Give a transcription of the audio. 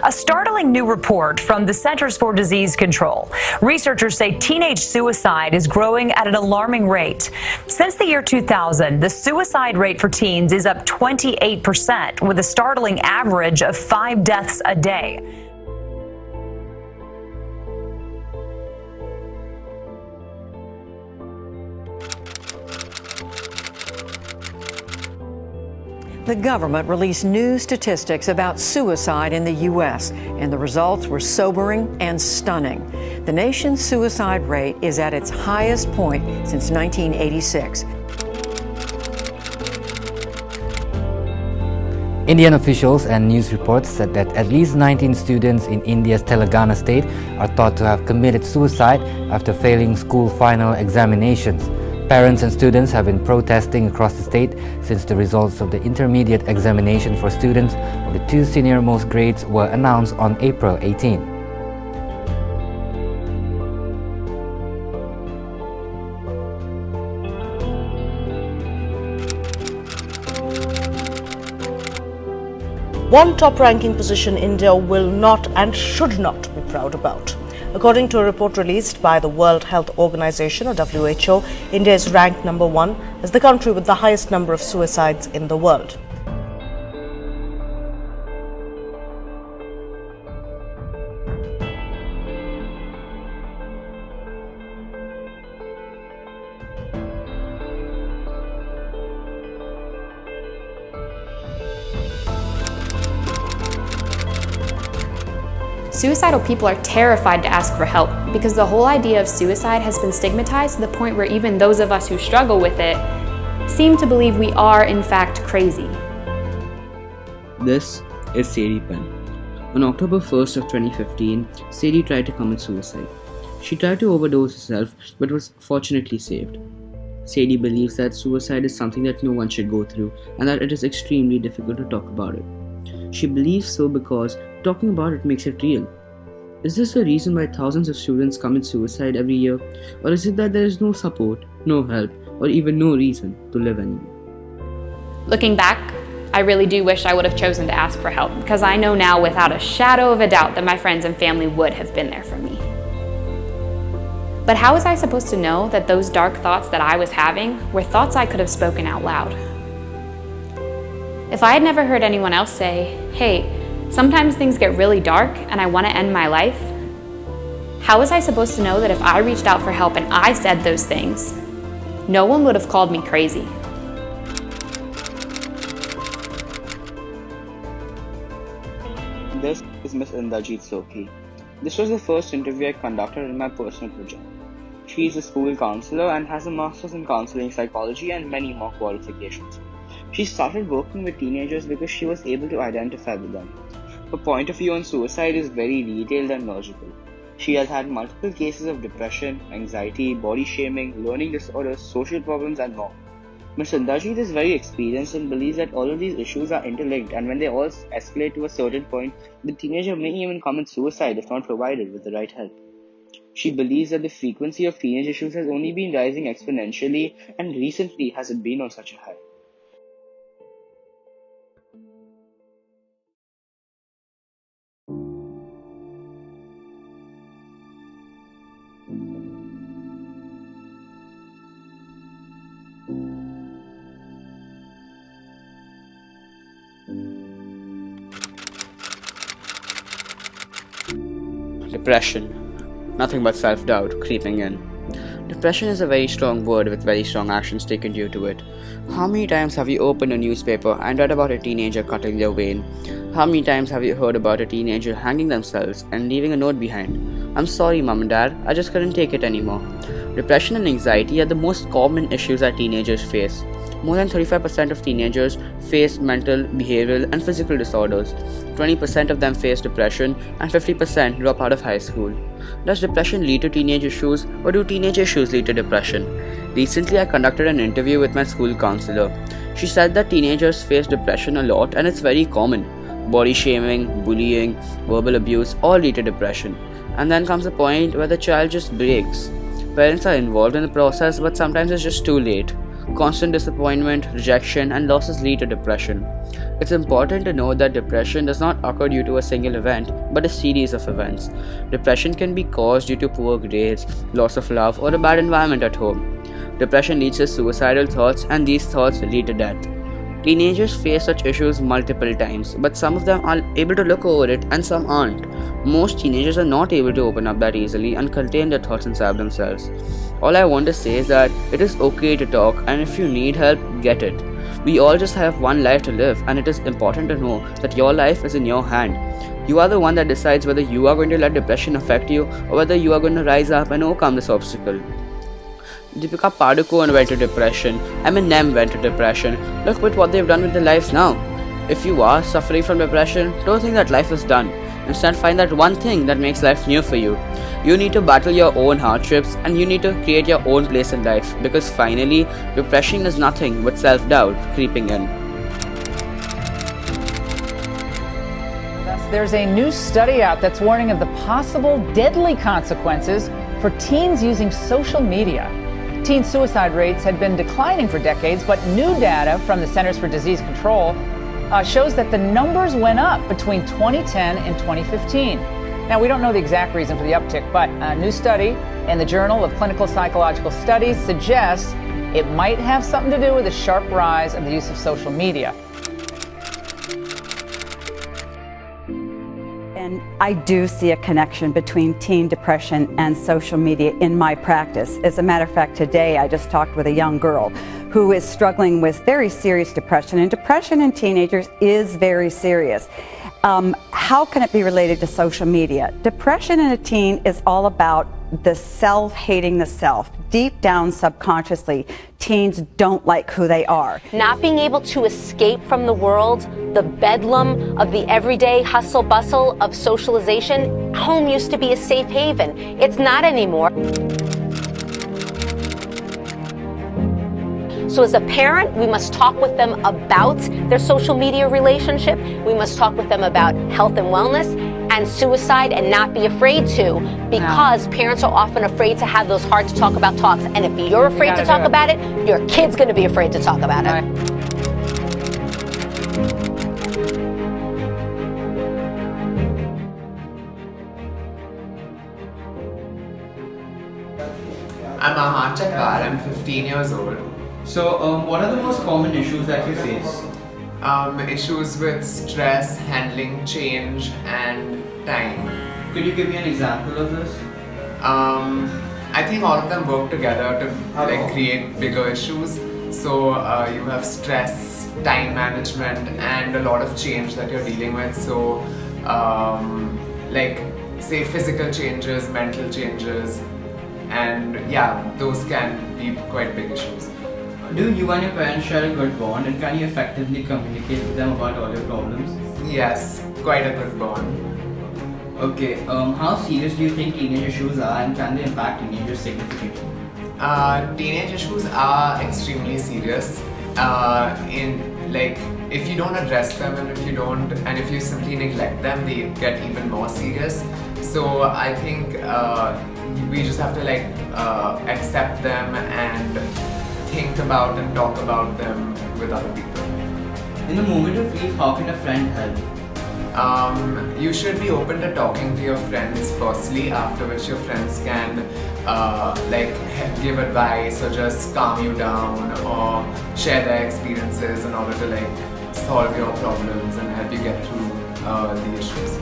A startling new report from the Centers for Disease Control. Researchers say teenage suicide is growing at an alarming rate. Since the year 2000, the suicide rate for teens is up 28%, with a startling average of 5 deaths a day. The government released new statistics about suicide in the U.S., and the results were sobering and stunning. The nation's suicide rate is at its highest point since 1986. Indian officials and news reports said that at least 19 students in India's Telangana state are thought to have committed suicide after failing school final examinations. Parents and students have been protesting across the state since the results of the intermediate examination for students of the 2 senior-most grades were announced on April 18. One top-ranking position India will not and should not be proud about. According to a report released by the World Health Organization, or WHO, India is ranked number 1 as the country with the highest number of suicides in the world. Suicidal people are terrified to ask for help because the whole idea of suicide has been stigmatized to the point where even those of us who struggle with it seem to believe we are in fact crazy. This is Sadie Penn. On October 1st of 2015, Sadie tried to commit suicide. She tried to overdose herself but was fortunately saved. Sadie believes that suicide is something that no one should go through and that it is extremely difficult to talk about it. She believes so because talking about it makes it real. Is this the reason why thousands of students commit suicide every year? Or is it that there is no support, no help, or even no reason to live anymore? Looking back, I really do wish I would have chosen to ask for help because I know now without a shadow of a doubt that my friends and family would have been there for me. But how was I supposed to know that those dark thoughts that I was having were thoughts I could have spoken out loud? If I had never heard anyone else say, "Hey, sometimes things get really dark and I want to end my life," how was I supposed to know that if I reached out for help and I said those things, no one would have called me crazy? This is Miss Indrajit Soki. This was the first interview I conducted in my personal project. She is a school counselor and has a master's in counseling psychology and many more qualifications. She started working with teenagers because she was able to identify with them. Her point of view on suicide is very detailed and logical. She has had multiple cases of depression, anxiety, body shaming, learning disorders, social problems and more. Ms. Indrajit is very experienced and believes that all of these issues are interlinked, and when they all escalate to a certain point, the teenager may even commit suicide if not provided with the right help. She believes that the frequency of teenage issues has only been rising exponentially, and recently has it been on such a high. Depression. Nothing but self-doubt creeping in. Depression is a very strong word with very strong actions taken due to it. How many times have you opened a newspaper and read about a teenager cutting their vein? How many times have you heard about a teenager hanging themselves and leaving a note behind? "I'm sorry, mom and dad, I just couldn't take it anymore." Depression and anxiety are the most common issues that teenagers face. More than 35% of teenagers face mental, behavioral, and physical disorders. 20% of them face depression, and 50% drop out of high school. Does depression lead to teenage issues, or do teenage issues lead to depression? Recently, I conducted an interview with my school counselor. She said that teenagers face depression a lot, and it's very common. Body shaming, bullying, verbal abuse all lead to depression. And then comes a point where the child just breaks. Parents are involved in the process, but sometimes it's just too late. Constant disappointment, rejection, and losses lead to depression. It's important to know that depression does not occur due to a single event, but a series of events. Depression can be caused due to poor grades, loss of love, or a bad environment at home. Depression leads to suicidal thoughts, and these thoughts lead to death. Teenagers face such issues multiple times, but some of them are able to look over it and some aren't. Most teenagers are not able to open up that easily and contain their thoughts inside themselves. All I want to say is that it is okay to talk, and if you need help, get it. We all just have one life to live, and it is important to know that your life is in your hand. You are the one that decides whether you are going to let depression affect you or whether you are going to rise up and overcome this obstacle. Deepika Padukone went to depression, Eminem went to depression. Look at what they've done with their lives now. If you are suffering from depression, don't think that life is done. Instead, find that one thing that makes life new for you. You need to battle your own hardships and you need to create your own place in life, because finally, depression is nothing but self-doubt creeping in. There's a new study out that's warning of the possible deadly consequences for teens using social media. Teen suicide rates had been declining for decades, but new data from the Centers for Disease Control shows that the numbers went up between 2010 and 2015. Now, we don't know the exact reason for the uptick, but a new study in the Journal of Clinical Psychological Studies suggests it might have something to do with the sharp rise of the use of social media. And I do see a connection between teen depression and social media in my practice. As a matter of fact, today I just talked with a young girl who is struggling with very serious depression, and depression in teenagers is very serious. How can it be related to social media? Depression in a teen is all about the self, hating the self. Deep down subconsciously, teens don't like who they are. Not being able to escape from the world, the bedlam of the everyday hustle bustle of socialization. Home used to be a safe haven. It's not anymore. So as a parent, we must talk with them about their social media relationship. We must talk with them about health and wellness and suicide, and not be afraid to, because parents are often afraid to have those hard to talk about talks. And if you're afraid to talk about it, your kid's going to be afraid to talk about it. I'm Ahan Chakar, I'm 15 years old. So, what are the most common issues that you face? Issues with stress, handling change, and time. Could you give me an example of this? I think all of them work together to create bigger issues. So you have stress, time management, and a lot of change that you're dealing with. So say physical changes, mental changes, and yeah, those can be quite big issues. Do you and your parents share a good bond, and can you effectively communicate with them about all your problems? Yes, quite a good bond. Okay, how serious do you think teenage issues are, and can they impact teenagers significantly? Teenage issues are extremely serious. If you don't address them and if you simply neglect them, they get even more serious. So I think we just have to accept them and think about and talk about them with other people. In a moment of grief, how can a friend help? You should be open to talking to your friends firstly, after which your friends can give advice or just calm you down or share their experiences in order to solve your problems and help you get through the issues.